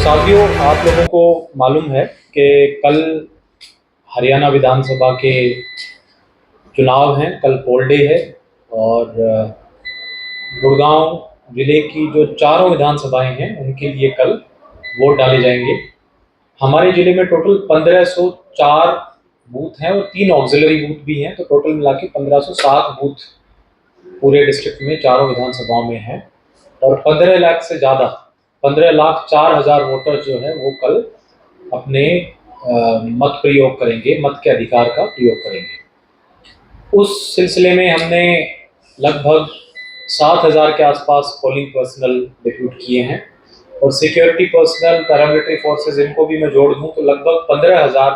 साथियों, आप लोगों को मालूम है कि कल हरियाणा विधानसभा के चुनाव हैं। कल पोल डे है और गुड़गांव जिले की जो चारों विधानसभाएं हैं उनके लिए कल वोट डाले जाएंगे। हमारे जिले में टोटल 1504 बूथ हैं और 3 ऑक्सिलरी बूथ भी हैं, तो टोटल मिला के 1507 बूथ पूरे डिस्ट्रिक्ट में चारों विधानसभाओं में हैं। और 15 लाख से ज़्यादा 15,04,000 वोटर जो है वो कल अपने मत प्रयोग करेंगे, मत के अधिकार का प्रयोग करेंगे। उस सिलसिले में हमने लगभग 7,000 के आसपास पोलिंग पर्सनल डिप्यूट किए हैं और सिक्योरिटी पर्सनल, पैरामिलिट्री फोर्सेस, इनको भी मैं जोड़ दूं तो लगभग 15,000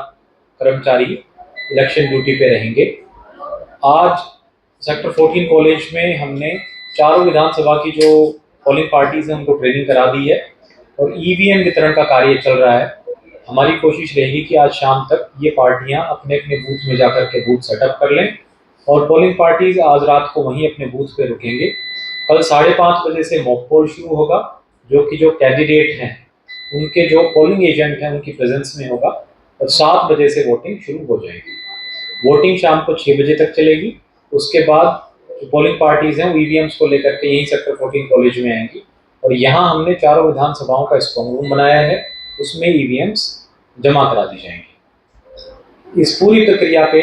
कर्मचारी इलेक्शन ड्यूटी पे रहेंगे। आज सेक्टर 14 कॉलेज में हमने चारों विधानसभा की जो पोलिंग पार्टीज हैं उनको ट्रेनिंग करा दी है और ईवीएम वितरण का कार्य चल रहा है। हमारी कोशिश रहेगी कि आज शाम तक ये पार्टियां अपने अपने बूथ में जाकर के बूथ सेटअप कर लें और पोलिंग पार्टीज आज रात को वहीं अपने बूथ पे रुकेंगे। कल 5:30 बजे से मॉक पोल शुरू होगा, जो कैंडिडेट हैं उनके जो पोलिंग एजेंट हैं उनकी प्रेजेंस में होगा और 7 बजे से वोटिंग शुरू हो जाएगी। वोटिंग शाम को 6 बजे तक चलेगी। उसके बाद जो पोलिंग पार्टीज हैं वो ईवीएम्स को लेकर के यहीं सेक्टर 14 कॉलेज में आएंगी और यहाँ हमने चारों विधानसभाओं का स्ट्रॉन्ग रूम बनाया है, उसमें ईवीएम्स जमा करा दी जाएंगी। इस पूरी प्रक्रिया पे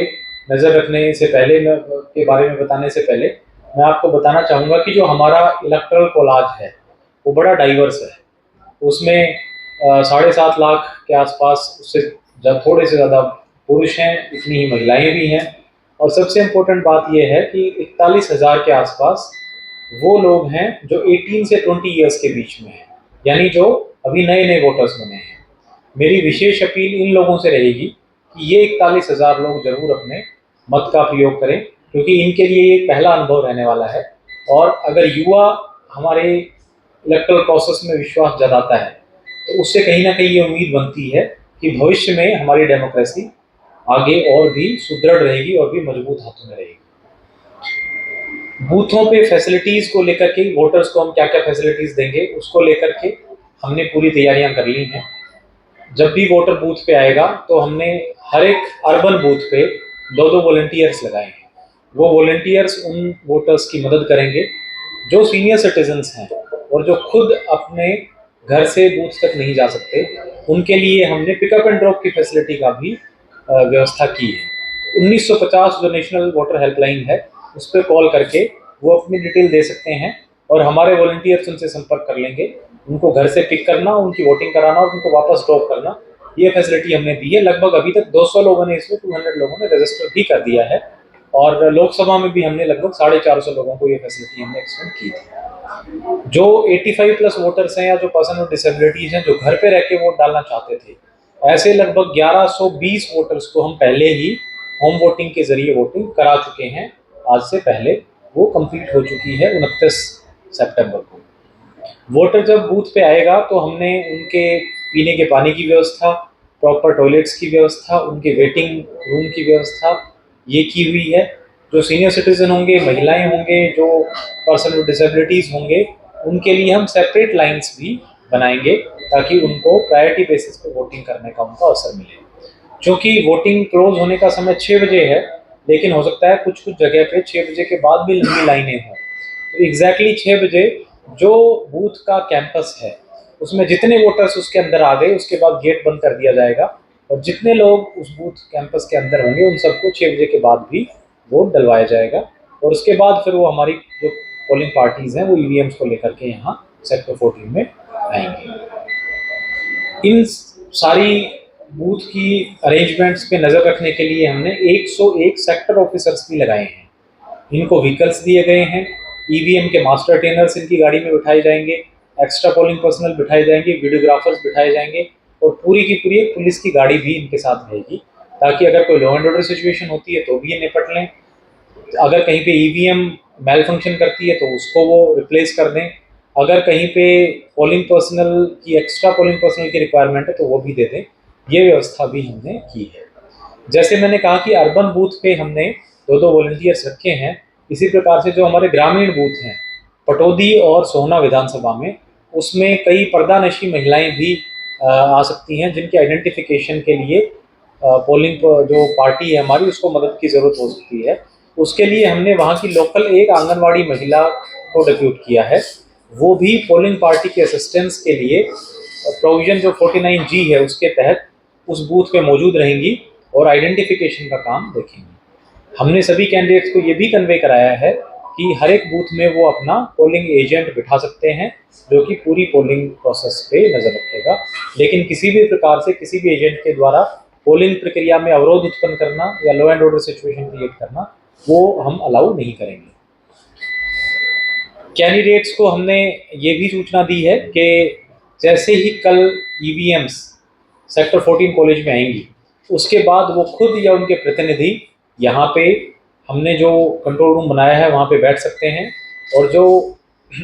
नज़र रखने से पहले के बारे में बताने से पहले मैं आपको बताना चाहूँगा कि जो हमारा इलेक्टरल कॉलेज है वो बड़ा डाइवर्स है। उसमें 7.5 लाख के आसपास, उससे थोड़े से ज़्यादा पुरुष हैं, इतनी ही महिलाएं भी हैं और सबसे इम्पोर्टेंट बात यह है कि 41,000 के आसपास वो लोग हैं जो 18 से 20 ईयर्स के बीच में हैं, यानी जो अभी नए नए वोटर्स बने हैं। मेरी विशेष अपील इन लोगों से रहेगी कि ये 41,000 लोग जरूर अपने मत का प्रयोग करें, क्योंकि इनके लिए ये पहला अनुभव रहने वाला है। और अगर युवा हमारे इलेक्टोरल प्रोसेस में विश्वास जताता है तो उससे कहीं ना कहीं ये उम्मीद बनती है कि भविष्य में हमारी डेमोक्रेसी आगे और भी सुदृढ़ रहेगी और भी मजबूत हाथों में रहेगी। बूथों पे फैसिलिटीज को लेकर के, वोटर्स को हम क्या क्या फैसिलिटीज देंगे उसको लेकर के हमने पूरी तैयारियां कर ली हैं। जब भी वोटर बूथ पे आएगा तो हमने हर एक अर्बन बूथ पे 2-2 वॉलंटियर्स लगाए हैं। वो वॉलंटियर्स उन वोटर्स की मदद करेंगे जो सीनियर सिटीजन्स हैं और जो खुद अपने घर से बूथ तक नहीं जा सकते। उनके लिए हमने पिकअप एंड ड्रॉप की फैसिलिटी का भी व्यवस्था की है। 1950 जो नेशनल वोटर हेल्पलाइन है उस पर कॉल करके वो अपनी डिटेल दे सकते हैं और हमारे वॉलंटियर्स उनसे संपर्क कर लेंगे। उनको घर से पिक करना, उनकी वोटिंग कराना और उनको वापस ड्रॉप करना, ये फैसिलिटी हमने दी है। लगभग अभी तक 200 लोगों ने, इसमें 200 लोगों ने रजिस्टर भी कर दिया है और लोकसभा में भी हमने लगभग 450 लोगों को ये फैसिलिटी हमने एक्सटेंड की थी। जो 85+ वोटर्स हैं या जो पर्सन विद डिसेबिलिटीज हैं जो घर पे रह के वोट डालना चाहते थे, ऐसे लगभग 1120 वोटर्स को हम पहले ही होम वोटिंग के जरिए वोटिंग करा चुके हैं। आज से पहले वो कंप्लीट हो चुकी है 29 सितंबर को। वोटर जब बूथ पे आएगा तो हमने उनके पीने के पानी की व्यवस्था, प्रॉपर टॉयलेट्स की व्यवस्था, उनके वेटिंग रूम की व्यवस्था ये की हुई है। जो सीनियर सिटीजन होंगे, महिलाएं होंगे, जो पर्सन विद डिसेबिलिटीज़ होंगे, उनके लिए हम सेपरेट लाइंस भी बनाएंगे ताकि उनको प्रायोरिटी बेसिस पे वोटिंग करने का उनको अवसर मिले। क्योंकि वोटिंग क्लोज होने का समय 6 बजे है, लेकिन हो सकता है कुछ कुछ जगह पे 6 बजे के बाद भी लंबी लाइनें हों। तो एग्जैक्टली 6 बजे जो बूथ का कैंपस है उसमें जितने वोटर्स उसके अंदर आ गए उसके बाद गेट बंद कर दिया जाएगा और जितने लोग उस बूथ कैंपस के अंदर होंगे उन सबको 6 बजे के बाद भी वोट डलवाया जाएगा और उसके बाद फिर वो हमारी जो पोलिंग पार्टीज हैं वो ईवीएम्स को लेकर के यहाँ सेक्टर 14 में आएंगे। इन सारी बूथ की अरेंजमेंट्स पे नज़र रखने के लिए हमने 101 सेक्टर ऑफिसर्स भी लगाए हैं। इनको व्हीकल्स दिए गए हैं, ईवीएम के मास्टर ट्रेनर्स इनकी गाड़ी में बिठाए जाएंगे, एक्स्ट्रा पोलिंग पर्सनल बिठाए जाएंगे, वीडियोग्राफर्स बिठाए जाएंगे और पूरी की पूरी एक पुलिस की गाड़ी भी इनके साथ रहेगी ताकि अगर कोई लॉ एंड ऑर्डर सिचुएशन होती है तो भी ये निपट लें। अगर कहीं पे ईवीएम मेल फंक्शन करती है तो उसको वो रिप्लेस कर दें। अगर कहीं पे पोलिंग पर्सनल की, एक्स्ट्रा पोलिंग पर्सनल की रिक्वायरमेंट है तो वो भी दे दें। ये व्यवस्था भी हमने की है। जैसे मैंने कहा कि अर्बन बूथ पे हमने 2-2 वॉलंटियर्स रखे हैं, इसी प्रकार से जो हमारे ग्रामीण बूथ हैं पटौदी और सोहना विधानसभा में, उसमें कई पर्दानशी महिलाएं भी आ सकती हैं, जिनके आइडेंटिफिकेशन के लिए पोलिंग जो पार्टी है हमारी उसको मदद की ज़रूरत हो सकती है। उसके लिए हमने वहाँ की लोकल एक आंगनवाड़ी महिला को डिप्यूट किया है, वो भी पोलिंग पार्टी के असिस्टेंस के लिए प्रोविज़न जो 49G है उसके तहत उस बूथ पे मौजूद रहेंगी और आइडेंटिफिकेशन का काम देखेंगी। हमने सभी कैंडिडेट्स को ये भी कन्वे कराया है कि हर एक बूथ में वो अपना पोलिंग एजेंट बिठा सकते हैं जो कि पूरी पोलिंग प्रोसेस पे नज़र रखेगा, लेकिन किसी भी प्रकार से किसी भी एजेंट के द्वारा पोलिंग प्रक्रिया में अवरोध उत्पन्न करना या law and order situation create करना वो हम अलाउ नहीं करेंगे। कैंडिडेट्स को हमने ये भी सूचना दी है कि जैसे ही कल EVMs सेक्टर 14 कॉलेज में आएंगी उसके बाद वो खुद या उनके प्रतिनिधि यहाँ पे हमने जो कंट्रोल रूम बनाया है वहाँ पे बैठ सकते हैं, और जो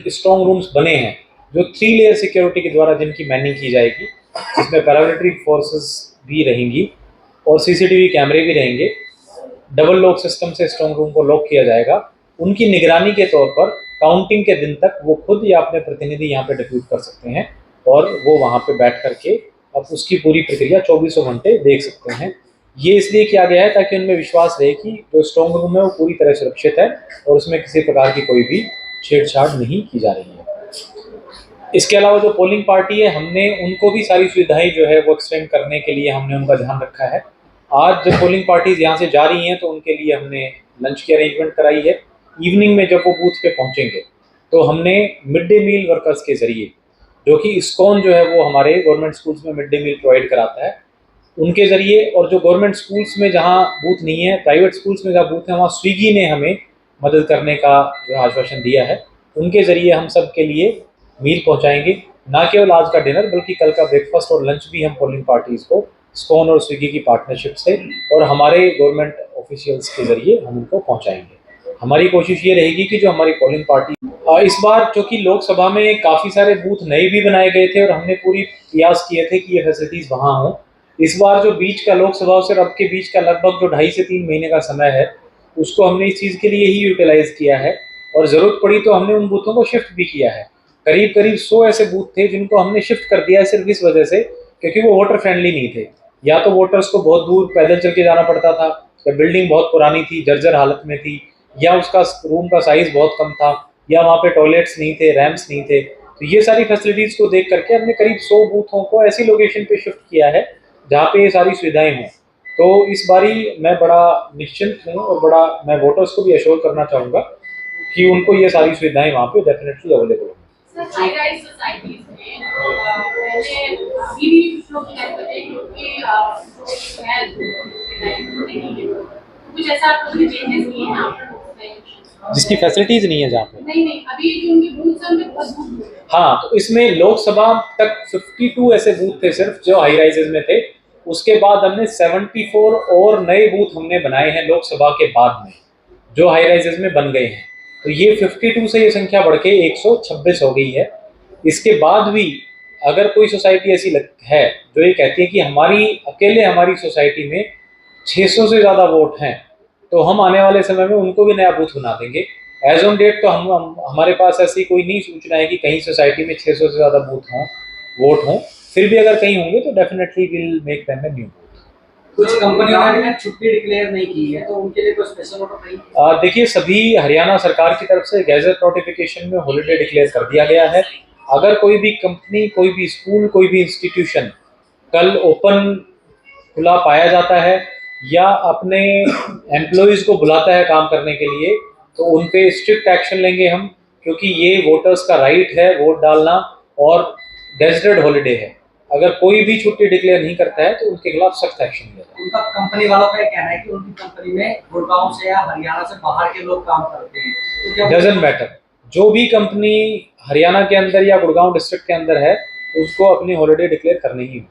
स्ट्रॉन्ग रूम्स बने हैं जो 3 लेयर सिक्योरिटी के द्वारा जिनकी मैनिंग की जाएगी, जिसमें पैरामिलिट्री फोर्सेस भी रहेंगी और CCTV कैमरे भी रहेंगे, डबल लॉक सिस्टम से स्ट्रॉन्ग रूम को लॉक किया जाएगा। उनकी निगरानी के तौर पर काउंटिंग के दिन तक वो खुद या अपने प्रतिनिधि यहाँ पे डिप्यूट कर सकते हैं और वो वहाँ पे बैठ करके अब उसकी पूरी प्रक्रिया 24 घंटे देख सकते हैं। ये इसलिए किया गया है ताकि उनमें विश्वास रहे कि जो स्ट्रॉन्ग रूम है वो पूरी तरह सुरक्षित है और उसमें किसी प्रकार की कोई भी छेड़छाड़ नहीं की जा रही है। इसके अलावा जो पोलिंग पार्टी है हमने उनको भी सारी सुविधाएं जो है वो एक्सटेंड करने के लिए हमने उनका ध्यान रखा है। आज जब पोलिंग पार्टीज यहाँ से जा रही हैं तो उनके लिए हमने लंच की अरेंजमेंट कराई है। इवनिंग में जब वो बूथ पे पहुँचेंगे तो हमने मिड डे मील वर्कर्स के ज़रिए, जो कि इस्कॉन जो है वो हमारे गवर्नमेंट स्कूल्स में मिड डे मील प्रोवाइड कराता है, उनके ज़रिए, और जो गवर्नमेंट स्कूल्स में जहाँ बूथ नहीं है, प्राइवेट स्कूल्स में जहाँ बूथ है वहाँ स्विगी ने हमें मदद करने का जो आश्वासन दिया है, उनके ज़रिए हम सब के लिए मील पहुँचाएंगे। ना केवल आज का डिनर बल्कि कल का ब्रेकफास्ट और लंच भी हम पोलिंग पार्टीज़ को स्कॉन और स्विगी की पार्टनरशिप से और हमारे गवर्नमेंट ऑफिशियल्स के ज़रिए हम उनको पहुँचाएंगे। हमारी कोशिश ये रहेगी कि जो हमारी पोलिंग पार्टी इस बार चूँकि लोकसभा में काफ़ी सारे बूथ नए भी बनाए गए थे और हमने पूरी प्रयास किए थे कि ये फैसिलिटीज़ वहाँ हों। इस बार जो बीच का लोकसभा और अब के बीच का लगभग जो 2.5 से 3 महीने का समय है उसको हमने इस चीज़ के लिए ही यूटिलाइज़ किया है, और ज़रूरत पड़ी तो हमने उन बूथों को शिफ्ट भी किया है। करीब करीब 100 ऐसे बूथ थे जिनको हमने शिफ्ट कर दिया है सिर्फ इस वजह से क्योंकि वो वोटर फ्रेंडली नहीं थे। या तो वोटर्स को बहुत दूर पैदल चल के जाना पड़ता था, या बिल्डिंग बहुत पुरानी थी, जर्जर हालत में थी, या उसका रूम का साइज़ बहुत कम था, या वहाँ पे टॉयलेट्स नहीं थे, रैम्प्स नहीं थे। तो ये सारी फैसिलिटीज़ को देख करके हमने करीब 100 बूथों को ऐसी लोकेशन पे शिफ्ट किया है जहाँ पे ये सारी सुविधाएं हों। तो इस बारी मैं बड़ा निश्चिंत हूँ और बड़ा मैं वोटर्स को भी अश्योर करना चाहूँगा कि उनको ये सारी सुविधाएं वहाँ पे डेफिनेटली अवेलेबल होंगी। जिसकी फैसिलिटीज नहीं है जहाँ पे नहीं अभी जो उनके बूथ हैं उनके बहुत बूथ। हाँ, तो इसमें लोकसभा तक 52 ऐसे बूथ थे सिर्फ जो हाई राइजेज में थे। उसके बाद हमने 74 और नए बूथ हमने बनाए हैं लोकसभा के बाद में जो हाई राइजेज में बन गए हैं। तो ये 52 से ये संख्या बढ़ के 126 हो गई है। इसके बाद भी अगर कोई सोसाइटी ऐसी है जो ये कहती है कि हमारी सोसाइटी में 600 से ज़्यादा वोट हैं, तो हम आने वाले समय में उनको भी नया बूथ बना देंगे। एज ऑन डेट तो हमारे पास ऐसी कोई नहीं सूचना है कि कहीं सोसाइटी में 600 से ज़्यादा वोट हों। फिर भी अगर कहीं होंगे तो definitely will make them a new booth. कुछ कंपनियों ने छुट्टी डिक्लेयर नहीं की है तो उनके लिए कोई स्पेशल नोटिस नहीं? देखिए, सभी हरियाणा सरकार की तरफ से गैजेट नोटिफिकेशन में हॉलीडे डिक्लेयर कर दिया गया है। अगर कोई भी कंपनी, कोई भी स्कूल, कोई भी इंस्टीट्यूशन कल ओपन खुला पाया जाता है या अपने एम्प्लॉयज़ को बुलाता है काम करने के लिए, तो उन पे स्ट्रिक्ट एक्शन लेंगे हम, क्योंकि ये वोटर्स का राइट है वोट डालना और गेजेटेड हॉलीडे है। अगर कोई भी छुट्टी डिक्लेयर नहीं करता है तो उनके खिलाफ सख्त एक्शन लिया जाए। उनका कंपनी वालों का कहना है कि उनकी कंपनी में गुड़गांव से या हरियाणा से बाहर के लोग काम करते हैं, तो क्या डजंट मैटर, जो भी कंपनी हरियाणा के अंदर या गुड़गांव डिस्ट्रिक्ट के अंदर है उसको अपनी हॉलीडे डिक्लेयर करनी ही होगी।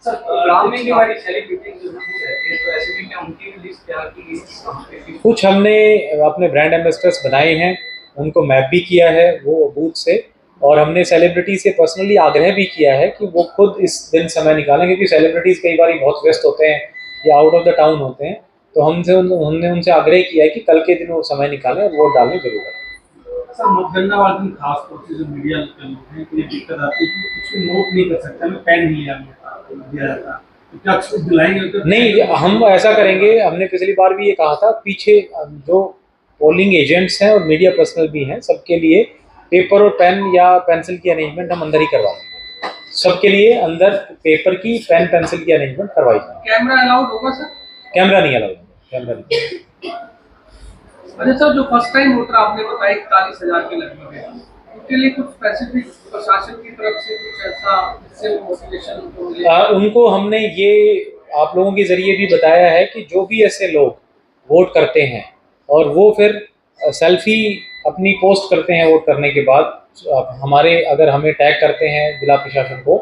सर, प्रोग्राम में हमारी सेलिब्रिटीज जो रहती है तो ऐसे में क्या उनकी भी लिस्ट तैयार की गई? कुछ हमने अपने ब्रांड एम्बेसडर्स बनाए हैं, उनको मैप भी किया है वो बूथ से, और हमने सेलिब्रिटी से पर्सनली आग्रह भी किया है कि वो खुद इस दिन समय निकालें, क्योंकि सेलिब्रिटीज़ कई बार बहुत व्यस्त होते हैं या आउट ऑफ द टाउन होते हैं। तो हमने उनसे आग्रह किया है कि कल के दिन वो समय निकालें और वोट डालने जरूर आए। सर मतगणना वाले दिन खास तौर से जो मीडिया के लोग हैं, कोई दिक्कत आती है कि कुछ भी नोट नहीं कर सकता, हमें पेन नहीं दिया जाता, तो क्या छूट दिलाएंगे तो? नहीं, हम ऐसा करेंगे। हमने पिछली बार भी ये कहा था, पीछे जो पोलिंग एजेंट्स हैं और मीडिया पर्सनल भी हैं, सबके लिए पेपर और पेन या पेंसिल की अरेंजमेंट हम अंदर ही करवा देंगे। सबके लिए अंदर पेपर की, पेन पेंसिल की अरेंजमेंट करवाई जाएगी। कैमरा अलाउड होगा सर? कैमरा नहीं अलाउड, कैमरा नहीं। अच्छा सर, जो फर्स्ट टाइम वोटर आपने बताया 41,000 के लगभग है, उनके लिए कुछ स्पेसिफिक प्रशासन की तरफ से कुछ ऐसा जिससे वो मोटिवेशन उनको मिले? उनको हमने ये आप लोगों के जरिए भी बताया है कि जो भी ऐसे लोग वोट करते हैं और वो फिर सेल्फी अपनी पोस्ट करते हैं वोट करने के बाद, हमारे अगर हमें टैग करते हैं जिला प्रशासन को,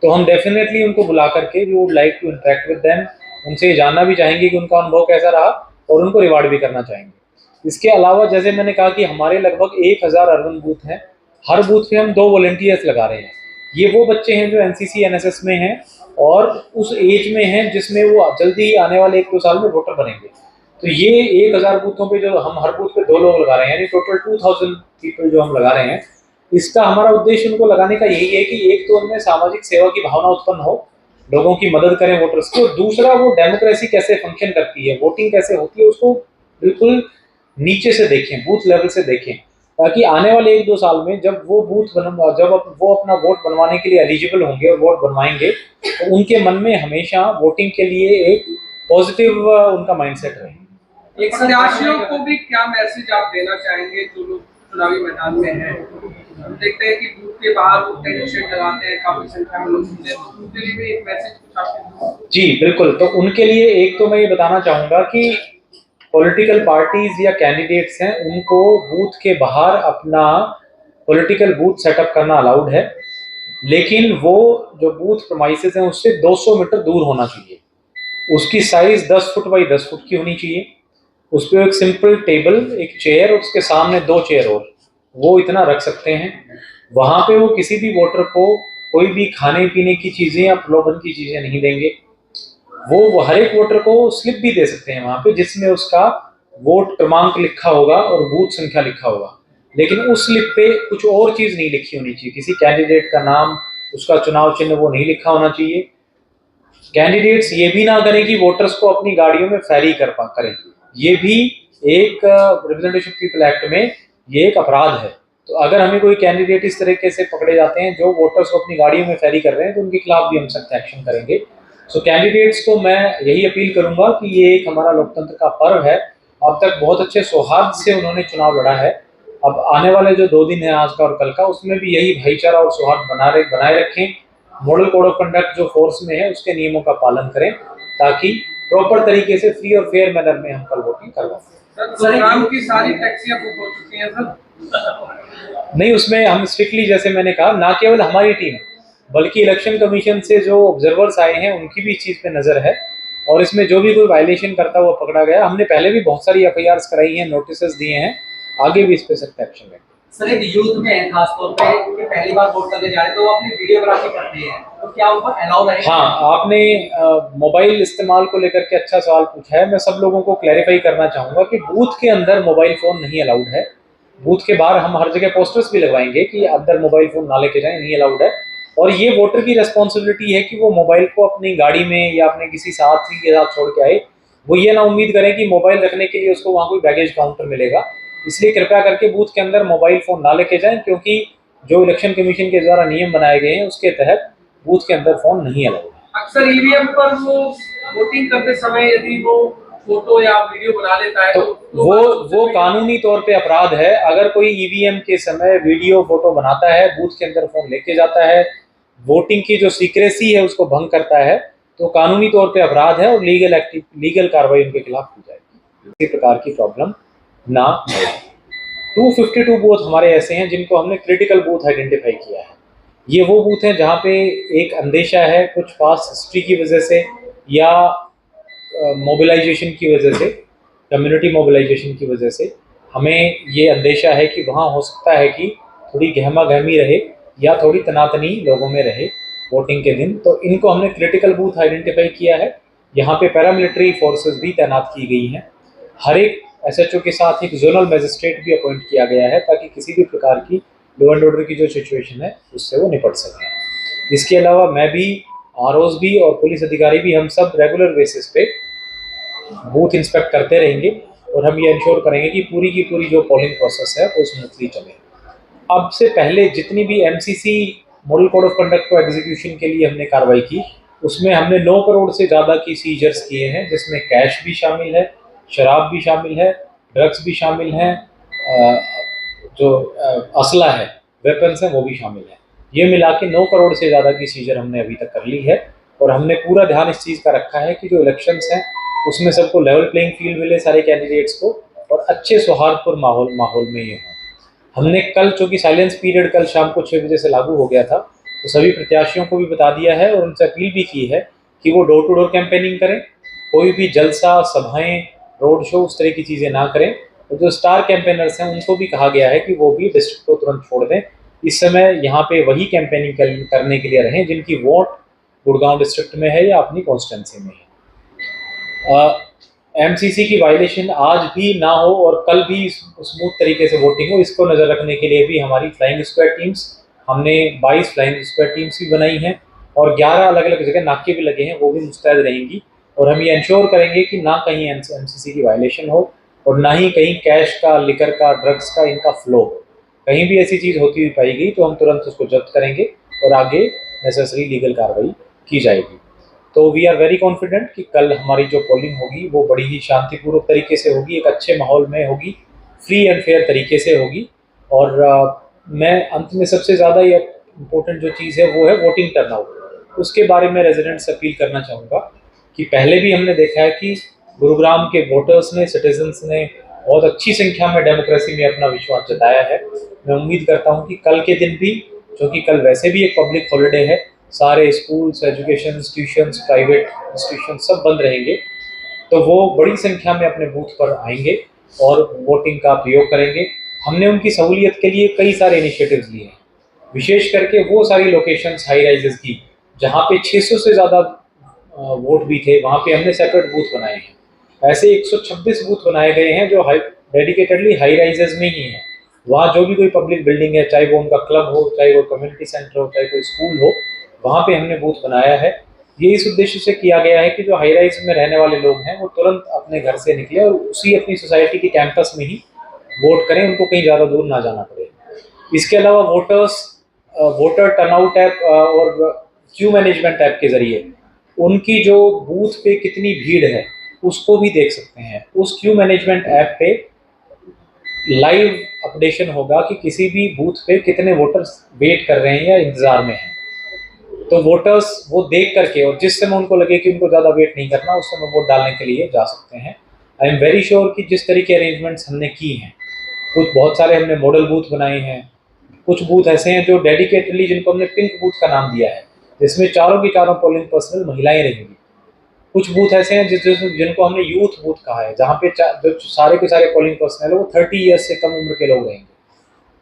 तो हम डेफिनेटली उनको बुला करके we would like to interact with them, उनसे जानना भी चाहेंगे कि उनका अनुभव कैसा रहा और उनको रिवार्ड भी करना चाहेंगे। इसके अलावा जैसे मैंने कहा कि हमारे लगभग 1000 अर्बन बूथ हैं, हर बूथ पे हम 2 वॉलंटियर्स लगा रहे हैं। ये वो बच्चे हैं जो एनसीसी एनएसएस में हैं और उस एज में हैं जिसमें वो जल्दी ही आने वाले 1-2 साल में वोटर बनेंगे। तो ये 1000 बूथों पे जो हम हर बूथ पे 2 लोग लगा रहे हैं, यानी टोटल 2000 पीपल जो हम लगा रहे हैं, इसका हमारा उद्देश्य उनको लगाने का यही है कि एक तो उनमें सामाजिक सेवा की भावना उत्पन्न हो, लोगों की मदद करें वोटर्स की, और दूसरा वो डेमोक्रेसी कैसे फंक्शन करती है, वोटिंग कैसे होती है, उसको बिल्कुल नीचे से देखें, बूथ लेवल से देखें, ताकि आने वाले 1-2 साल में जब वो वो अपना वोट बनवाने के लिए एलिजिबल होंगे और वोट बनवाएंगे, तो उनके मन में हमेशा वोटिंग के लिए एक पॉजिटिव उनका माइंडसेट रहे। एक प्रत्याशियों को भी क्या मैसेज आप देना चाहेंगे जो लोग चुनावी मैदान में हैं? हम देखते हैं कि बूथ के बाहर वो टेंट शेड लगाते हैं, काफी संख्या में लोग होते हैं, तो उनके लिए भी एक मैसेज कुछ आपके? जी बिल्कुल। तो उनके लिए एक तो मैं ये बताना चाहूँगा कि पॉलिटिकल पार्टीज या कैंडिडेट्स हैं, उनको बूथ के बाहर अपना पॉलिटिकल बूथ सेटअप करना अलाउड है, लेकिन वो जो बूथ प्रमाइसेस हैं उससे 200 मीटर दूर होना चाहिए। उसकी साइज 10 फुट बाई 10 फुट की होनी चाहिए। उस पर एक सिंपल टेबल, एक चेयर और उसके सामने 2 चेयर और वो इतना रख सकते हैं। वहाँ पे वो किसी भी वोटर को कोई भी खाने पीने की चीज़ें या प्रलोभन की चीज़ें नहीं देंगे। वो हर एक वोटर को स्लिप भी दे सकते हैं वहाँ पे, जिसमें उसका वोट क्रमांक लिखा होगा और बूथ संख्या लिखा होगा, लेकिन उस स्लिप पे कुछ और चीज़ नहीं लिखी होनी चाहिए। किसी कैंडिडेट का नाम, उसका चुनाव चिन्ह वो नहीं लिखा होना चाहिए। कैंडिडेट्स ये भी ना करें कि वोटर्स को अपनी गाड़ियों में फेरी करें, ये भी एक रिप्रेजेंटेशन पीपल एक्ट में ये एक अपराध है। तो अगर हमें कोई कैंडिडेट इस तरीके से पकड़े जाते हैं जो वोटर्स को अपनी गाड़ियों में फेरी कर रहे हैं, तो उनके खिलाफ भी हम सख्त एक्शन करेंगे। सो कैंडिडेट्स को मैं यही अपील करूंगा कि ये एक हमारा लोकतंत्र का पर्व है। अब तक बहुत अच्छे सौहार्द से उन्होंने चुनाव लड़ा है। अब आने वाले जो 2 दिन है, आज का और कल का, उसमें भी यही भाईचारा और सौहार्द बनाए रखें। मॉडल कोड ऑफ कंडक्ट जो फोर्स में है उसके नियमों का पालन करें, ताकि प्रॉपर तरीके से फ्री और फेयर मैनर में हम कल वोटिंग करवाएं। गुरुग्राम की सारी टैक्सियां बुक हो चुकी हैं सर? नहीं, उसमें हम स्ट्रिक्टली, जैसे मैंने कहा, ना केवल हमारी टीम बल्कि इलेक्शन कमीशन से जो ऑब्जर्वर्स आए हैं उनकी भी इस चीज़ पे नज़र है, और इसमें जो भी कोई वायलेशन करता हुआ पकड़ा गया, हमने पहले भी बहुत सारी FIRs कराई हैं, नोटिस दिए हैं, आगे भी इस पे सख्त एक्शन लेंगे। सर, एक यूथ में है खास तौर पे कि पहली बार वोट करने जा रहे हैं, तो वो अपनी वीडियोग्राफी करते हैं, तो क्या उनको अलाउ रहेगा? हाँ, आपने मोबाइल इस्तेमाल को लेकर के अच्छा सवाल पूछा है। मैं सब लोगों को क्लैरिफाई करना चाहूँगा कि बूथ के अंदर मोबाइल फ़ोन नहीं अलाउड है। बूथ के बाहर हम हर जगह पोस्टर्स भी लगवाएंगे कि अंदर मोबाइल फ़ोन ना लेके जाएं, नहीं अलाउड है। और ये वोटर की रिस्पॉन्सिबिलिटी है कि वो मोबाइल को अपनी गाड़ी में या अपने किसी साथी के साथ छोड़ के आए। वो ये ना उम्मीद करें कि मोबाइल रखने के लिए उसको वहाँ कोई बैगेज काउंटर मिलेगा। इसलिए कृपया करके बूथ के अंदर मोबाइल फ़ोन ना लेके जाएं, क्योंकि जो इलेक्शन कमीशन के द्वारा नियम बनाए गए हैं उसके तहत बूथ के अंदर फ़ोन नहीं अलाउड है। अक्सर ईवीएम पर वो वोटिंग करते समय यदि वो फोटो या वीडियो बना लेता है तो वो कानूनी तौर पे अपराध है। अगर कोई ईवीएम के समय वीडियो फोटो बनाता है, बूथ के अंदर फोन लेके जाता है, वोटिंग की जो सीक्रेसी है उसको भंग करता है, तो कानूनी तौर पे अपराध है और लीगल कार्रवाई उनके खिलाफ की जाएगी। किसी प्रकार की प्रॉब्लम ना हो। 252 बूथ हमारे ऐसे हैं जिनको हमने क्रिटिकल बूथ आइडेंटिफाई किया है। ये वो बूथ हैं जहाँ पे एक अंदेशा है कुछ पास हिस्ट्री की वजह से या मोबिलाइजेशन की वजह से, कम्युनिटी मोबिलाइजेशन की वजह से हमें ये अंदेशा है कि वहाँ हो सकता है कि थोड़ी गहमा गहमी रहे या थोड़ी तनातनी लोगों में रहे वोटिंग के दिन। तो इनको हमने क्रिटिकल बूथ आइडेंटिफाई किया है। यहाँ पे पैरामिलिट्री फोर्सेस भी तैनात की गई हैं। हर एक SHO के साथ एक जोनल मैजिस्ट्रेट भी अपॉइंट किया गया है ताकि किसी भी प्रकार की लॉ एंड ऑर्डर की जो सिचुएशन है उससे वो निपट सकें। इसके अलावा मैं भी, ROs भी और पुलिस अधिकारी भी, हम सब रेगुलर बेसिस पे बूथ इंस्पेक्ट करते रहेंगे और हम ये इंश्योर करेंगे कि पूरी की पूरी जो पोलिंग प्रोसेस है वो स्मूथली चले। अब से पहले जितनी भी MCC model code of conduct को एग्जीक्यूशन के लिए हमने कार्रवाई की, उसमें हमने 9 करोड़ से ज़्यादा की सीजर्स किए हैं, जिसमें कैश भी शामिल है, शराब भी शामिल है, ड्रग्स भी शामिल हैं, जो असला है, वेपन्स हैं, वो भी शामिल है। ये मिला के 9 करोड़ से ज़्यादा की सीजर हमने अभी तक कर ली है और हमने पूरा ध्यान इस चीज़ का रखा है कि जो इलेक्शंस हैं उसमें सबको लेवल प्लेइंग फील्ड मिले सारे कैंडिडेट्स को और अच्छे सौहार्दपूर्ण माहौल में ये हों। हमने कल, चूँकि साइलेंस पीरियड कल शाम को 6 बजे से लागू हो गया था, तो सभी प्रत्याशियों को भी बता दिया है और उनसे अपील भी की है कि वो डोर टू डोर कैंपेनिंग करें, कोई भी जलसा, सभाएं, रोड शो, उस तरह की चीज़ें ना करें। और जो स्टार कैंपेनर्स हैं उनको भी कहा गया है कि वो भी डिस्ट्रिक्ट को तुरंत छोड़ दें। इस समय यहाँ पे वही कैंपेनिंग करने के लिए रहें जिनकी वोट गुड़गांव डिस्ट्रिक्ट में है या अपनी कॉन्स्टिट्यूंसी में है। MCC की वायलेशन आज भी ना हो और कल भी स्मूथ तरीके से वोटिंग हो, इसको नज़र रखने के लिए भी हमारी फ्लाइंग स्क्वाड टीम्स, हमने 22 फ्लाइंग स्क्वाड टीम्स भी बनाई हैं और 11 अलग अलग जगह नाके भी लगे हैं, वो भी मुस्तैद रहेंगी। और हम ये इंश्योर करेंगे कि ना कहीं MCC की वायलेशन हो और ना ही कहीं कैश का, लिकर का, ड्रग्स का इनका फ्लो। कहीं भी ऐसी चीज़ होती हुई पाई गई तो हम तुरंत उसको जब्त करेंगे और आगे नेसेसरी लीगल कार्रवाई की जाएगी। तो वी आर वेरी कॉन्फिडेंट कि कल हमारी जो पोलिंग होगी वो बड़ी ही शांतिपूर्वक तरीके से होगी, एक अच्छे माहौल में होगी, फ्री एंड फेयर तरीके से होगी। और मैं अंत में सबसे ज़्यादा ये इम्पोर्टेंट जो चीज़ है वो है वोटिंग टर्नआउट। उसके बारे में रेजिडेंट्स से अपील करना चाहूँगा कि पहले भी हमने देखा है कि गुरुग्राम के वोटर्स ने, सिटीजन्स ने बहुत अच्छी संख्या में डेमोक्रेसी में अपना विश्वास जताया है। मैं उम्मीद करता हूँ कि कल के दिन भी, क्योंकि कल वैसे भी एक पब्लिक हॉलीडे है, सारे schools, education institutions, private institution सब बंद रहेंगे, तो वो बड़ी संख्या में अपने बूथ पर आएंगे और वोटिंग का प्रयोग करेंगे। हमने उनकी सहूलियत के लिए कई सारे इनिशिएटिव्स लिए हैं, विशेष करके वो सारी लोकेशंस हाई राइजेस की जहाँ पे 600 से ज़्यादा वोट भी थे, वहाँ पे हमने सेपरेट बूथ बनाए हैं। ऐसे 126 बूथ बनाए गए हैं जो डेडिकेटेडली हाई राइजेस में ही हैं। वहाँ जो भी कोई पब्लिक बिल्डिंग है, चाहे वो उनका क्लब हो, चाहे वो कम्युनिटी सेंटर हो, चाहे कोई स्कूल हो, वहाँ पे हमने बूथ बनाया है। ये इस उद्देश्य से किया गया है कि जो हाई राइज में रहने वाले लोग हैं वो तुरंत अपने घर से निकले और उसी अपनी सोसाइटी के कैंपस में ही वोट करें, उनको कहीं ज़्यादा दूर ना जाना पड़े। इसके अलावा वोटर टर्नआउट ऐप और क्यू मैनेजमेंट ऐप के ज़रिए उनकी जो बूथ पे कितनी भीड़ है उसको भी देख सकते हैं। उस क्यू मैनेजमेंट ऐप पे लाइव अपडेशन होगा कि किसी भी बूथ पे कितने वोटर्स वेट कर रहे हैं या इंतज़ार में हैं। तो वोटर्स वो देख करके और जिस समय उनको लगे कि उनको ज़्यादा वेट नहीं करना, उस समय वोट डालने के लिए जा सकते हैं। आई एम वेरी श्योर कि जिस तरीके अरेंजमेंट्स हमने की हैं, कुछ बहुत सारे हमने मॉडल बूथ बनाए हैं, कुछ बूथ ऐसे हैं जो डेडिकेटली, जिनको हमने पिंक बूथ का नाम दिया है, जिसमें चारों की चारों पोलिंग पर्सनल महिलाएं रहेंगी। कुछ बूथ ऐसे हैं जिनको हमने यूथ बूथ कहा है, जहाँ पे जो सारे के सारे पोलिंग पर्सनल है वो 30 ईयर्स से कम उम्र के लोग रहेंगे।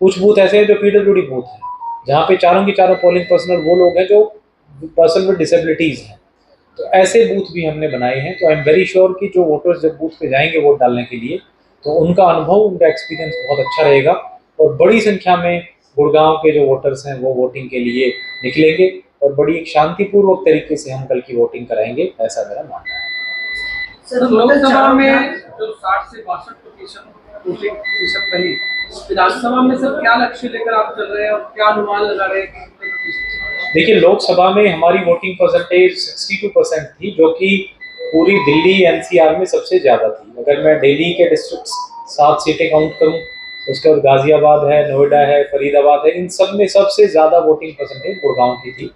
कुछ बूथ ऐसे हैं जो PWD बूथ हैं, जहाँ पे चारों की चारों पोलिंग पर्सनल वो लोग हैं जो पर्सन विद डिसेबिलिटीज़ हैं। तो ऐसे बूथ भी हमने बनाए हैं। तो आई एम वेरी श्योर कि जो वोटर्स जब बूथ पे जाएंगे वोट डालने के लिए, तो उनका अनुभव, उनका एक्सपीरियंस बहुत अच्छा रहेगा और बड़ी संख्या में गुड़गांव के जो वोटर्स हैं वो वोटिंग के लिए निकलेंगे और बड़ी एक शांतिपूर्वक तरीके से हम कल की वोटिंग कराएंगे, ऐसा मेरा मानना है। सर, लोकसभा में जो 60 से 62% वोटिंग प्रतिशत रही, विधानसभा में सर क्या लक्ष्य लेकर आप चल रहे हैं और क्या अनुमान लगा रहे हैं कि कितने प्रतिशत? देखिए, लोकसभा में हमारी वोटिंग परसेंटेज 62% थी, जो कि पूरी दिल्ली NCR में सबसे ज़्यादा थी। अगर मैं दिल्ली के डिस्ट्रिक्ट 7 सीटें काउंट करूं, उसके बाद गाजियाबाद है, नोएडा है, फरीदाबाद है, इन सब में सबसे ज़्यादा वोटिंग परसेंटेज गुड़गांव की थी।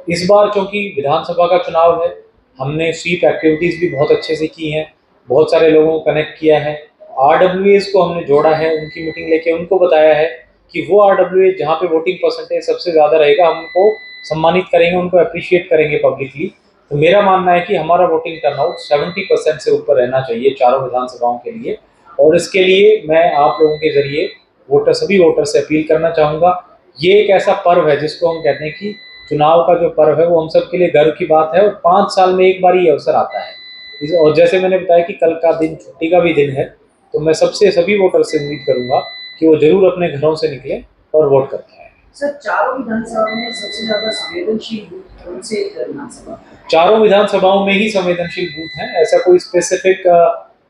इस बार चूँकि विधानसभा का चुनाव है, हमने स्वीप एक्टिविटीज़ भी बहुत अच्छे से की हैं, बहुत सारे लोगों को कनेक्ट किया है, RWAs को हमने जोड़ा है, उनकी मीटिंग लेके उनको बताया है कि वो RWA जहाँ पे वोटिंग परसेंटेज सबसे ज़्यादा रहेगा, हम उनको सम्मानित करेंगे, उनको अप्रिशिएट करेंगे पब्लिकली। तो मेरा मानना है कि हमारा वोटिंग टर्नआउट 70% से ऊपर रहना चाहिए चारों विधानसभाओं के लिए। और इसके लिए मैं आप लोगों के ज़रिए सभी वोटर से अपील करना चाहूँगा। ये एक ऐसा पर्व है जिसको हम कहते हैं कि चुनाव का जो पर्व है वो हम सब के लिए गर्व की बात है और 5 साल में एक बार ये अवसर आता है। और जैसे मैंने बताया कि कल का दिन छुट्टी का भी दिन है, तो मैं सभी वोटर से उम्मीद करूंगा कि वो जरूर अपने घरों से निकलें और वोट करके आए। सर, चारों विधानसभा में सबसे ज्यादा संवेदनशील बूथ कौन से विधानसभा? चारों विधानसभाओं में ही संवेदनशील बूथ हैं, ऐसा कोई स्पेसिफिक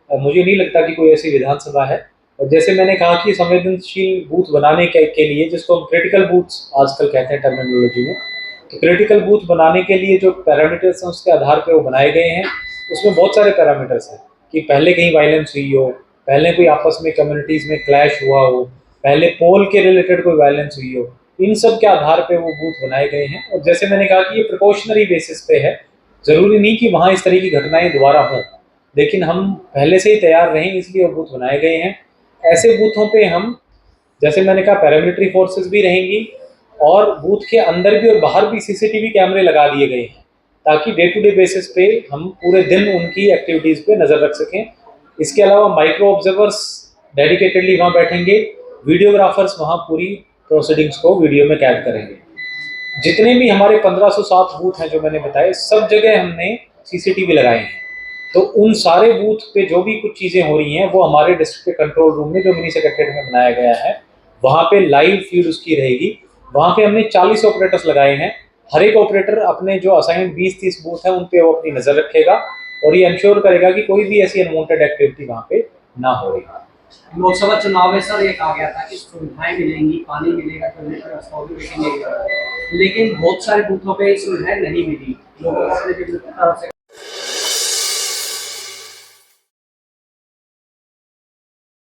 मुझे नहीं लगता कि कोई ऐसी विधानसभा है। और जैसे मैंने कहा कि संवेदनशील बूथ बनाने के लिए, जिसको हम क्रिटिकल बूथ्स आजकल कहते हैं टर्मिनोलॉजी में, तो क्रिटिकल बूथ बनाने के लिए जो पैरामीटर्स हैं उसके आधार पर वो बनाए गए हैं। उसमें बहुत सारे पैरामीटर्स हैं कि पहले कहीं वायलेंस हुई हो, पहले कोई आपस में कम्युनिटीज़ में क्लैश हुआ हो, पहले पोल के रिलेटेड कोई वायलेंस हुई हो, इन सब के आधार पे वो बूथ बनाए गए हैं। और जैसे मैंने कहा कि ये प्रिकॉशनरी बेसिस पे है, ज़रूरी नहीं कि वहाँ इस तरह की घटनाएं दोबारा हों, लेकिन हम पहले से ही तैयार रहें इसलिए वो बूथ बनाए गए हैं। ऐसे बूथों पे हम, जैसे मैंने कहा, पैरामिलिट्री फोर्सेस भी रहेंगी और बूथ के अंदर भी और बाहर भी CCTV कैमरे लगा दिए गए हैं ताकि डे टू डे बेसिस पे हम पूरे दिन उनकी एक्टिविटीज़ पे नज़र रख सकें। इसके अलावा माइक्रो ऑब्जर्वर्स डेडिकेटेडली वहाँ बैठेंगे, वीडियोग्राफर्स वहाँ पूरी प्रोसीडिंग्स को वीडियो में कैद करेंगे। जितने भी हमारे 1507 बूथ हैं जो मैंने बताए, सब जगह हमने CCTV लगाए हैं। तो उन सारे बूथ पे जो भी कुछ चीज़ें हो रही हैं वो हमारे डिस्ट्रिक्ट के कंट्रोल रूम में जो मिनी सेक्रेटरीट में बनाया गया है वहाँ पे लाइव फीड उसकी रहेगी। वहाँ पे हमने 40 ऑपरेटर्स लगाए हैं। हर एक ऑपरेटर अपने जो असाइंड 20-30 बूथ हैं उन पे वो अपनी नज़र रखेगा और ये इंश्योर करेगा कि कोई भी ऐसी अनवांटेड एक्टिविटी वहाँ पे ना हो रही। लोकसभा चुनाव में सर ये कहा गया था कि सुविधाएं मिलेंगी, पानी मिलेगा, टॉयलेट का रास्ता भी मिलेगा, लेकिन बहुत सारे बूथों पे सुविधाएं नहीं मिली लोगों को अपने तरफ से।